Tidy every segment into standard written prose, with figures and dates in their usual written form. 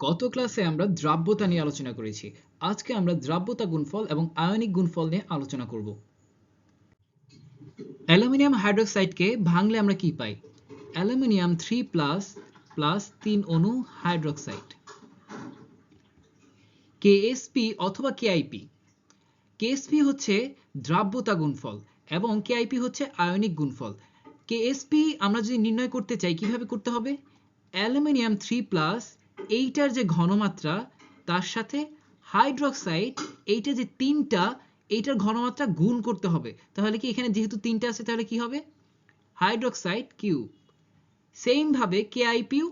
গত ক্লাসে আমরা দ্রাব্যতা নিয়ে আলোচনা করেছি। আজকে আমরা দ্রাব্যতা গুণফল এবং আয়নিক গুণফল নিয়ে আলোচনা করব। অ্যালুমিনিয়াম হাইড্রোক্সাইডকে ভাঙলে আমরা কি পাই? অ্যালুমিনিয়াম 3+ প্লাস 3 অণু হাইড্রোক্সাইড, কেএসপি অথবা কেআইপি। কেএসপি হচ্ছে দ্রাব্যতা গুণফল এবং কেআইপি হচ্ছে আয়নিক গুণফল। কেএসপি আমরা যদি নির্ণয় করতে চাই কিভাবে করতে হবে? অ্যালুমিনিয়াম 3+, এইটার যে ঘনমাত্রা তার সাথে হাইড্রোক্সাইড এইটা যে তিনটা, এইটার ঘনমাত্রা গুণ করতে হবে। তাহলে কি এখানে যেহেতু তিনটা আছে তাহলে কি হবে? Hydroxide cube. সেম ভাবে কেআইপিও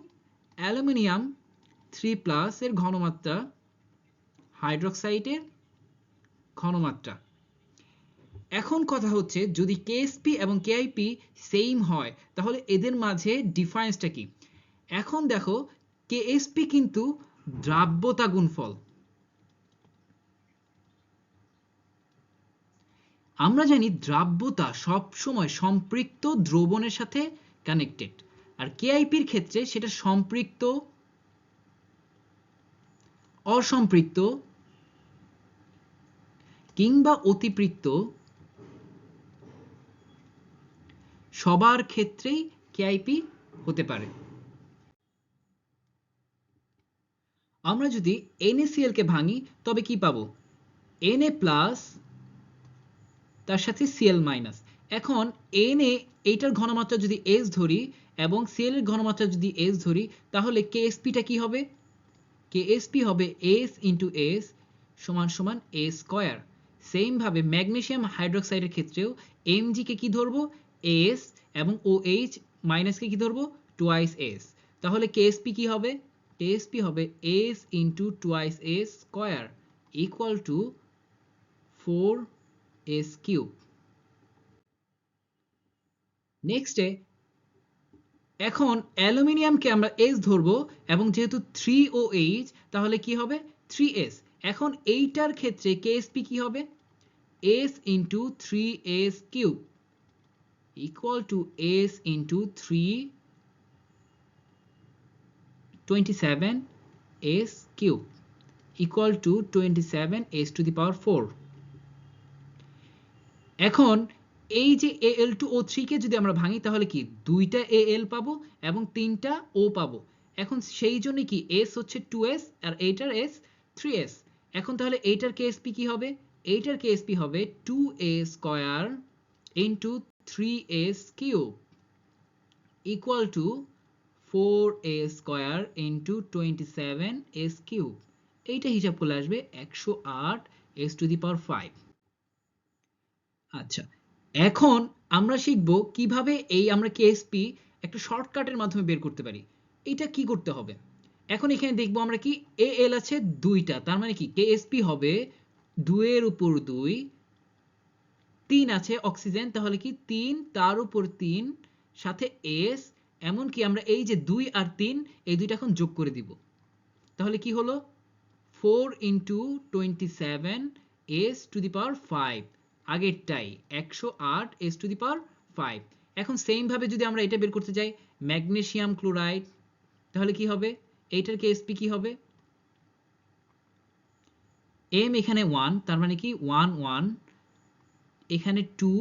অ্যালুমিনিয়াম 3+ এর ঘনমাত্রা হাইড্রোক্সাইডের ঘনমাত্রা। এখন কথা হচ্ছে যদি কেএসপি এবং কেআইপি সেম হয় তাহলে এদের মাঝে ডিফারেন্সটা কি? এখন দেখো কেএসপি কিন্তু দ্রাব্যতা গুণফল। আমরা জানি দ্রাব্যতা সবসময় সম্পৃক্ত দ্রবণের সাথে কানেক্টেড, আর কেআইপির ক্ষেত্রে সেটা সম্পৃক্ত, অসম্পৃক্ত কিংবা অতিপৃক্ত সবার ক্ষেত্রেই কেআইপি হতে পারে। আমরা যদি NaCl কে ভাঙি তবে কি পাবো? Na+ তার সাথে Cl-। এখন Na এইটার ঘনমাত্রা যদি S ধরি এবং Cl এর ঘনমাত্রা যদি S ধরি তাহলে KSP টা কি হবে? KSP হবে S × S সমান সমান A স্কয়ার। সেম ভাবে ম্যাগনেসিয়াম হাইড্রোক্সাইডের ক্ষেত্রেও Mg কে কি ধরবো? S এবং OH মাইনাসকে কি ধরবো? Twice S। তাহলে KSP কি হবে? KSP হবে S × twice S square equal to 4S³ নেক্সটে এখন অ্যালুমিনিয়ামকে আমরা S ধরবো এবং যেহেতু 3OH তাহলে কি হবে? 3S। এখন এইটার ক্ষেত্রে KSP কি হবে? S × 3S³ equal to S × 3 27S³ equal to 27S⁴। এখন এই যে Al2O3 কে যদি আমরা ভাঙি তাহলে কি দুইটা Al পাবো এবং তিনটা O পাবো। এখন সেই জন্য কি S হচ্ছে 2S আর এইটার S 3S। এখন তাহলে এইটার KSP কি হবে? এইটার KSP হবে 2A² × 3S³ equal to 4A² × 27S³। এইটা হিসাব করলে আসবে 108S⁵। আচ্ছা, এখন আমরা শিখব কিভাবে এই আমরা কেএসপি একটা শর্টকাটের মাধ্যমে বের করতে পারি। এটা কি করতে হবে? এখন এখানে দেখব আমরা কি এএল আছে দুইটা, তার মানে কি কেএসপি হবে 2 এর উপর 2, 3 আছে অক্সিজেন তাহলে কি 3 তার উপর 3 সাথে এস, এমন কি আমরা এই যে 2 আর 3 এই দুইটা এখন যোগ করে দিব। তাহলে কি হলো? 4 × 27S⁵ আগেরটাই 108S⁵। এখন সেম ভাবে যদি আমরা এটা বের করতে যাই ম্যাগনেসিয়াম ক্লোরাইড তাহলে কি হবে? এইটার KSP কি হবে? M এখানে 1 তার মানে কি 1 1, এখানে 2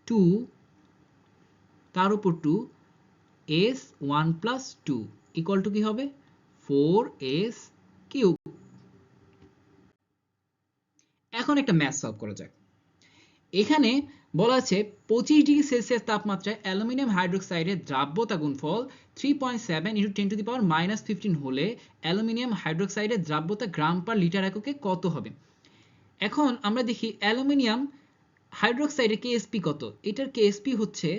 2 তার উপর 2 S 1 + 2 ইকুয়াল টু কি হবে? 4S³। এখন একটা ম্যাথ সলভ করা যাক। এখানে বলা আছে 25 ডিগ্রি সেলসিয়াস তাপমাত্রায় অ্যালুমিনিয়াম হাইড্রোক্সাইডের দ্রাব্যতা গুণফল 3.7 × 10⁻⁻15 হলে অ্যালুমিনিয়াম হাইড্রোক্সাইডের দ্রাব্যতা গ্রাম পার লিটার এককে কত হবে? এখন আমরা দেখি অ্যালুমিনিয়াম হাইড্রোক্সাইডের KSP কত? এটার KSP হচ্ছে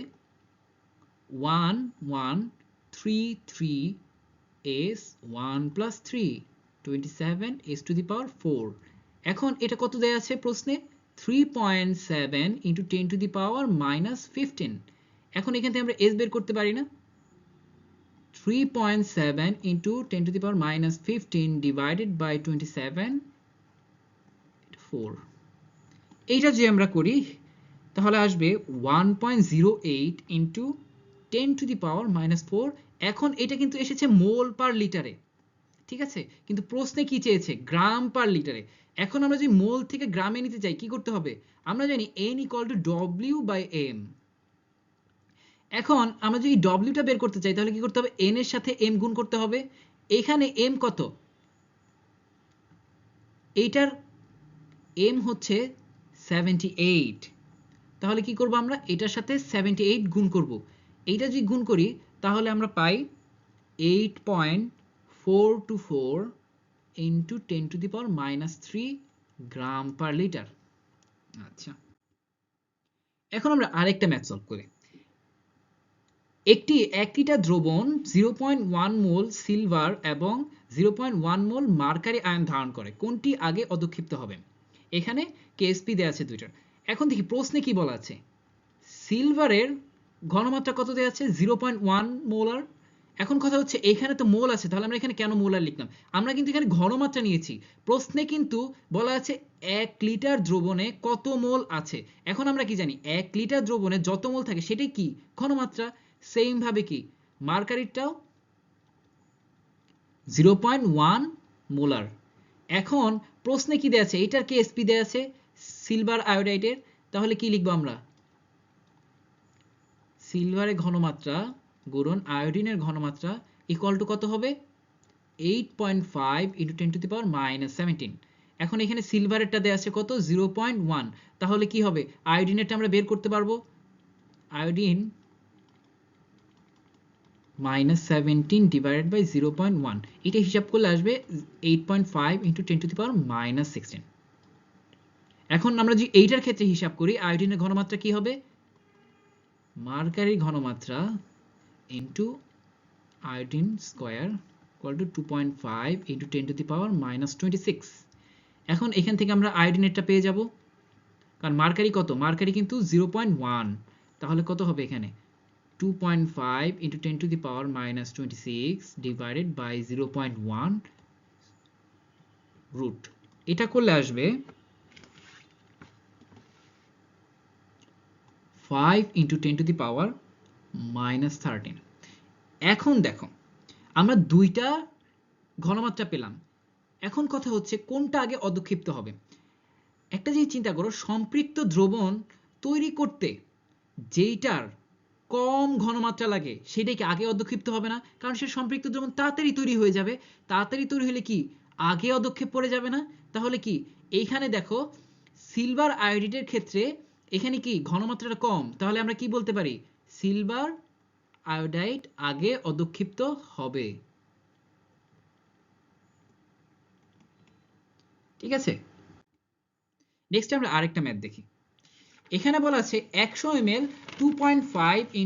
1133S1 + 3 27S⁴। এখন এটা কত দেয়া আছে প্রশ্নে? 3.7 × 10⁻⁻15। এখন এখান থেকে আমরা S বের করতে পারি না? 3.7 × 10⁻⁻15 ডিভাইডেড বাই 27 4। এইটা যদি আমরা করি তাহলে আসবে 1.08 × 10⁻⁻⁴। এখন এটা কিন্তু এসেছে মোল পার লিটারে, ঠিক আছে, কিন্তু প্রশ্নে কি চেয়েছে গ্রাম পার লিটারে। এখন আমরা যদি মোল থেকে গ্রামে নিতে চাই কি করতে হবে, আমরা জানি n = W/m। এখন আমরা যদি ডব্লিউটা বের করতে চাই তাহলে কি করতে হবে, n এর সাথে m গুণ করতে হবে। এখানে m কত, এইটার m হচ্ছে 78, তাহলে কি করব আমরা এটার সাথে 78 গুণ করব। এইটা যদি গুণ করি তাহলে আমরা পাই 8.424 × 10⁻³ গ্রাম পার লিটার। আচ্ছা, এখন আমরা আরেকটা ম্যাথ সলভ করি। একটি 1 লিটার দ্রবণ 0.1 মোল সিলভার এবং 0.1 মোল মার্কারি আয়ন ধারণ করে, কোনটি আগে অধক্ষিপ্ত হবে? এখানে কেএসপি দেয়া আছে দুইটার। এখন দেখি প্রশ্নে কি বলা আছে। সিলভারের ঘনমাত্রা কত দেয়া আছে, 0.1 মোলার। এখন কথা হচ্ছে এখানে তো মোল আছে, তাহলে আমরা এখানে কেন মোলার লিখলাম? আমরা কিন্তু এখানে ঘনমাত্রা নিয়েছি, প্রশ্নে কিন্তু বলা আছে 1 লিটার দ্রবণে কত মোল আছে। এখন আমরা কি জানি 1 লিটার দ্রবণে যত মোল থাকে সেটাই কি ঘনমাত্রা। সেম ভাবে কি মার্কারিটাও 0.1 মোলার। এখন প্রশ্নে কি দেয়া আছে, এটার কেএসপি দেয়া আছে সিলভার আয়োডাইডের, তাহলে কি লিখবো আমরা, সিলভারের ঘনমাত্রা গুণন আয়োডিনের ঘনমাত্রা ইকুয়াল টু কত হবে, 8.5 × 10⁻⁻17। এখন এখানে সিলভারেরটা দেয়া আছে কত, 0.1, তাহলে কি হবে আয়োডিনেরটা আমরা বের করতে পারবো। আয়োডিন -17/0.1, এটা হিসাব করলে আসবে 8.5 × 10⁻⁻16। এখন আমরা যদি এইটার ক্ষেত্রে হিসাব করি আয়োডিনের ঘনমাত্রা কি হবে, মার্কারির ঘনমাত্রা into iodine square equal to 2.5 × 10⁻⁻26। এখন এখান থেকে আমরা আয়োডিনেরটা পেয়ে যাব, কারণ মার্কারি কত, মার্কারি কিন্তু 0.1, তাহলে কত হবে এখানে 2.5 × 10⁻⁻26 ডিভাইডেড বাই 0.1 রুট, এটা করলে আসবে 5 × 10⁻⁻13। এখন দেখো আমরা দুইটা ঘনমাত্রা পেলাম, এখন কথা হচ্ছে কোনটা আগে অধক্ষিপ্ত হবে। একটা জিনিস চিন্তা করো, সম্পৃক্ত দ্রবণ তৈরি করতে যেইটার কম ঘনমাত্রা লাগে সেটাই কি আগে অধক্ষিপ্ত হবে না, কারণ সে সম্পৃক্ত দ্রবণ তাড়াতাড়ি তৈরি হয়ে যাবে। তাড়াতাড়ি তৈরি হলে কি আগে অধক্ষেপ পড়ে যাবে না? তাহলে কি এইখানে দেখো সিলভার আয়োডাইডের ক্ষেত্রে এখানে কি ঘনমাত্রাটা কম, তাহলে আমরা কি বলতে পারি সিলভার আয়োডাইড আগে অধক্ষিপ্ত হবে। ঠিক আছে, নেক্সট আমরা আরেকটা ম্যাথ দেখি। এখানে বলা আছে 100 ml 2.5 ×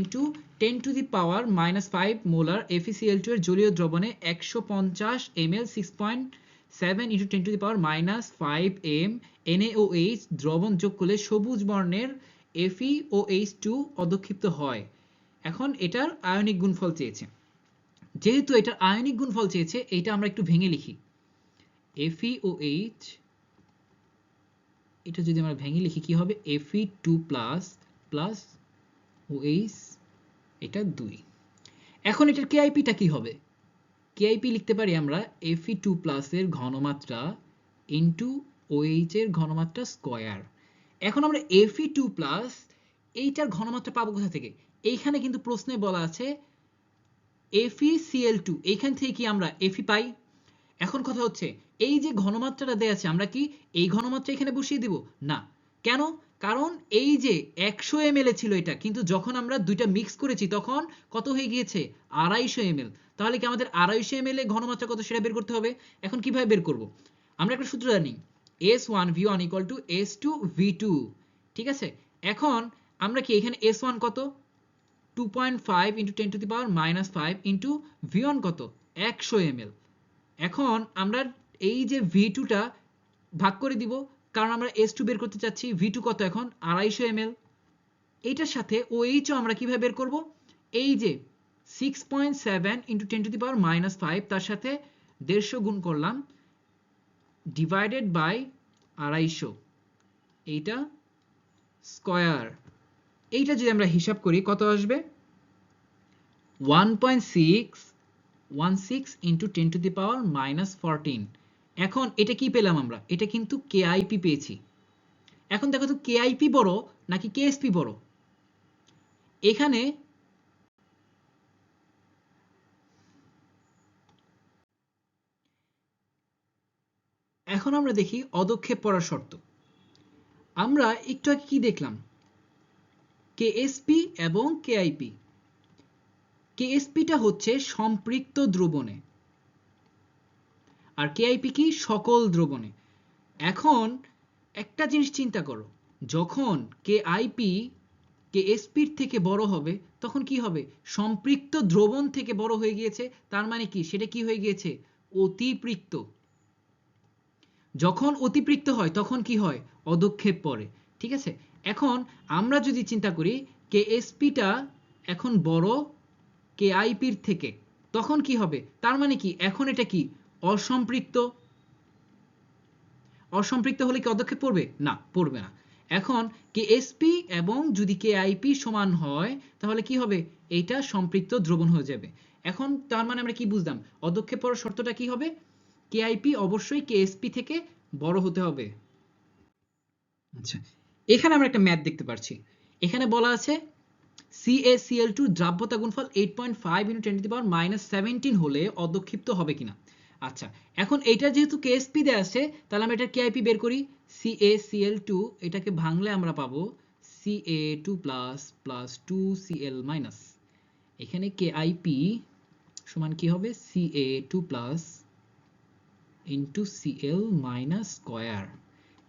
10⁻⁻5 মোলার FeCl2 এর জলীয় দ্রবণে 150 ml 6.7 × 10⁻⁻5 m NaOH দ্রবণ যোগ করলে সবুজ বর্ণের FeOH2 অধক্ষিপ্ত হয়। এখন এটার আয়নিক গুণফল চেয়েছে, যেহেতু এটার আয়নিক গুণফল চেয়েছে এটা আমরা একটু ভেঙে লিখি। FeOH, এটা যদি আমরা ভেঙে লিখি কি হবে, Fe2+ প্লাস OH, এটা 2। এখন এটার কেআইপিটা কি হবে, কেআইপি লিখতে পারি আমরা Fe2+ এর ঘনমাত্রা ইনটু OH এর ঘনমাত্রা স্কয়ার। এখন আমরা Fe2+ এইটার ঘনমাত্রা পাবো কোথা থেকে, এইখানে কিন্তু প্রশ্নে বলা আছে FeCl2, এইখান থেকে কি আমরা Fe পাই। এখন কথা হচ্ছে এই যে ঘনমাত্রাটা দেয়া আছে আমরা কি এই ঘনমাত্রা এখানে বসিয়ে দিব না, কেন, কারণ এই যে 100 ml ছিল এটা, কিন্তু যখন আমরা দুইটা মিক্স করেছি তখন কত হয়ে গিয়েছে 250 ml, তাহলে কি আমাদের 250 ml এর ঘনমাত্রা কত সেটা বের করতে হবে। এখন কিভাবে বের করব, আমরা একটা সূত্র জানি S1V1 = S2V2, ঠিক আছে। এখন আমরা কি এখানে S1 কত 2.5 × 10⁻⁻5 × V1 কত 100 ml। এখন আমরা এই যে V2টা ভাগ করে দিব, কারণ আমরা S2 বের করতে চাচ্ছি, V2 কত এখন 250 ml। এইটার সাথে OH ও আমরা কিভাবে বের করব, এই যে 6.7 × 10⁻⁻5 তার সাথে 150 গুণ করলাম ডিভাইডেড বাই 250, এইটা স্কয়ার। এইটা যদি আমরা হিসাব করি কত আসবে 1.616 ইন্টু 10⁻⁻14। এখন এটা কি পেলাম আমরা? এটা কিন্তু কেআইপি পেয়েছি। এখন দেখো তো কেআইপি বড় নাকি কেএসপি বড়? এখানে এখন আমরা দেখি অদক্ষেপ পড়ার শর্ত। আমরা একটু আগে কি দেখলাম? কেএসপি এবং কেআইপি। কেএসপিটা হচ্ছে সম্পৃক্ত দ্রবণে, আর কেআইপি কি? সকল দ্রবণে। এখন একটা জিনিস চিন্তা করো, যখন কেআইপি কেএসপির থেকে বড় হবে তখন কি হবে? সম্পৃক্ত দ্রবণ থেকে বড় হয়ে গিয়েছে, তার মানে কি? সেটা কি হয়ে গিয়েছে? অতিপৃক্ত। যখন অতিপৃক্ত হয় তখন কি হয়? অদক্ষেপ পড়ে। ঠিক আছে, এখন আমরা যদি চিন্তা করি কেএসপিটা এখন বড় কেআইপির থেকে, তখন কি হবে? তার মানে কি? এখন এটা কি? অসম্পৃক্ত। অসম্পৃক্ত হলে কি অদক্ষেপ পড়বে? না, পড়বে না। এখন কেএসপি এবং যদি কেআইপি সমান হয় তাহলে কি হবে? এইটা সম্পৃক্ত দ্রবণ হয়ে যাবে। এখন তার মানে আমরা কি বুঝলাম? অদক্ষেপ পড়ার শর্তটা কি হবে? কেআইপি অবশ্যই কেএসপি থেকে বড় হতে হবে। আচ্ছা, এখানে আমরা একটা ম্যাথ দেখতে পাচ্ছি। এখানে বলা আছে CaCl2 দ্রাব্যতা গুণফল 8.5 × 10⁻⁻17 হলে অদক্ষিপ্ত হবে কিনা। আচ্ছা, এখন এটা যেহেতু কেএসপি দেয়া আছে তাহলে আমরা এটা কেআইপি বের করি। CaCl2 এটাকে ভাঙলে আমরা পাবো Ca2 প্লাস 2Cl মাইনাস, এখানে কেআইপি সমান কি হবে? Ca2 plus into Cl minus square.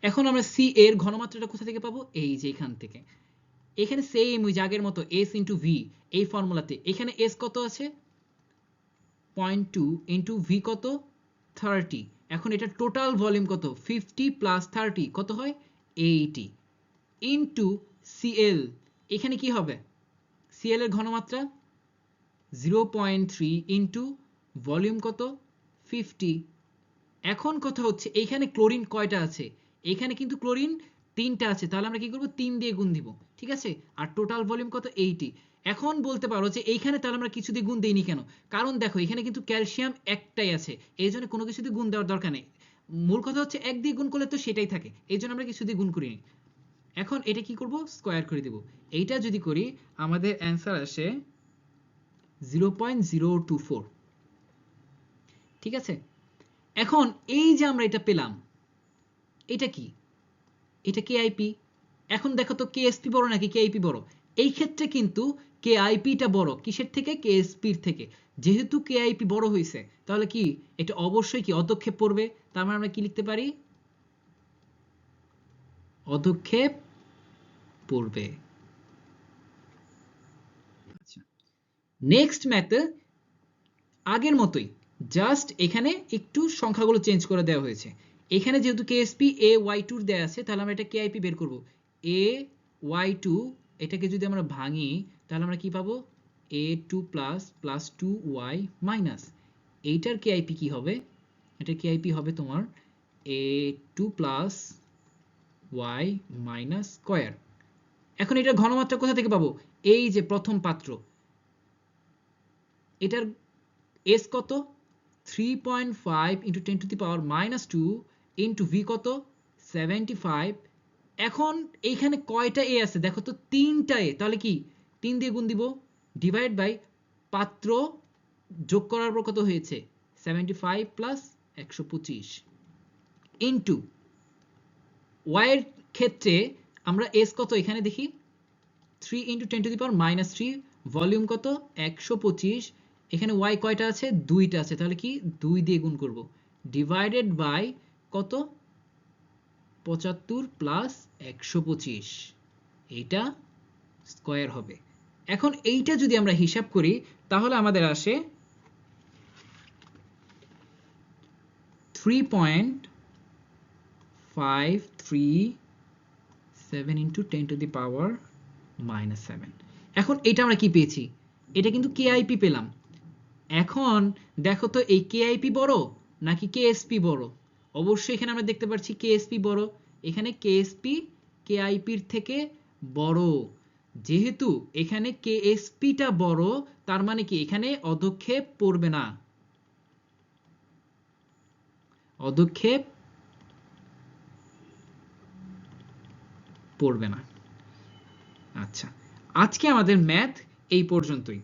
এখন আমরা সি এর ঘনমাত্রাটা কোথা থেকে পাবো? এই যে এখান থেকে। এখানে সেম ওই আগের মতো S ইন্টু ভি, এই ফর্মুলাতে এখানে S কত আছে? 0.2 ইন্টু ভি কত? 30। এখন এটা টোটাল ভলিউম কত? 50 প্লাস 30 কত হয়? 80 ইন্টু Cl। এখানে কি হবে? Cl এর ঘনমাত্রা 0.3 ইন্টু ভলিউম কত? 50। এখন কথা হচ্ছে এইখানে ক্লোরিন কয়টা আছে? এখানে কিন্তু ক্লোরিন 3টা আছে, তাহলে আমরা কি করব? 3 দিয়ে গুণ দিব। ঠিক আছে, আর টোটাল ভলিউম কত? 80। এখন বলতে পারো যে এইখানে তাহলে আমরা কিছু দিয়ে গুণ দেইনি কেন? কারণ দেখো এখানে কিন্তু ক্যালসিয়াম একটাই আছে, এই জন্য কোনো কিছু দিয়ে গুণ দেওয়ার দরকার নেই। মূল কথা হচ্ছে 1 দিয়ে গুণ করলে তো সেটাই থাকে, এই জন্য আমরা কিছু দিয়ে গুণ করিনি। এখন এটা কি করব? স্কয়ার করে দেব। এইটা যদি করি আমাদের অ্যান্সার আসে 0.024। ঠিক আছে, এখন এই যে আমরা এটা পেলাম, এটা কি? এটা কেআইপি। এখন দেখো তো কেএসপি বড় নাকি কেআইপি বড়? এই ক্ষেত্রে কিন্তু কেআইপিটা বড়। কিসের থেকে? কেএসপির থেকে। যেহেতু কেআইপি বড় হয়েছে তাহলে কি এটা অবশ্যই কি অদক্ষেপ পড়বে। তার মানে আমরা কি লিখতে পারি? অদক্ষেপ পড়বে। আচ্ছা, নেক্সট ম্যাথে আগের মতোই, জাস্ট এখানে একটু সংখ্যাগুলো চেঞ্জ করে দেওয়া হয়েছে। এখানে যেহেতু কেএসপি AY2 দেয়া আছে তাহলে আমরা এটা কেআইপি বের করব। AY2 এটাকে যদি আমরা ভাঙি তাহলে আমরা কি পাবো? A2 প্লাস 2Y মাইনাস, এইটার কেআইপি কি হবে? এটার কেআইপি হবে তোমার A2 plus Y minus square. এখন এটার ঘনমাত্রা কোথা থেকে পাবো? এই যে প্রথম পাত্র, এটার S কত? 3.5 ইন্টু 10⁻⁻2 ইন্টু ভি কত? 75। এখন এইখানে কয়টা এ আছে দেখো তো? 3টা এ। তাহলে কি 3 দিয়ে গুণ দিব, ডিভাইড বাই পাত্র যোগ করার পর কত হয়েছে? 75 প্লাস 125 ইন্টু ওয়াই এর ক্ষেত্রে আমরা এস কত এখানে দেখি? 3 ইন্টু 10⁻³ ভলিউম কত? 125। এখানে ওয়াই কয়টা আছে? 2টা আছে, তাহলে কি 2 দিয়ে গুণ করব, ডিভাইডেড বাই কত? 75 প্লাস 125, এইটা স্কয়ার হবে। এখন এইটা যদি আমরা হিসাব করি তাহলে আমাদের আসে 3.537 ইন্টু 10⁻⁻7। এখন এটা আমরা কি পেয়েছি? এটা কিন্তু কেআইপি পেলাম। এখন দেখো তো এই কেআইপি বড় নাকি কেএসপি বড়? অবশ্যই এখানে আমরা দেখতে পাচ্ছি কেএসপি বড়। এখানে কেএসপি কেআইপির থেকে বড়। যেহেতু এখানে কেএসপিটা বড়, তার মানে কি এখানে অধক্ষেপ পড়বে না, অধক্ষেপ পড়বে না। আচ্ছা, আজকে আমাদের ম্যাথ এই পর্যন্তই।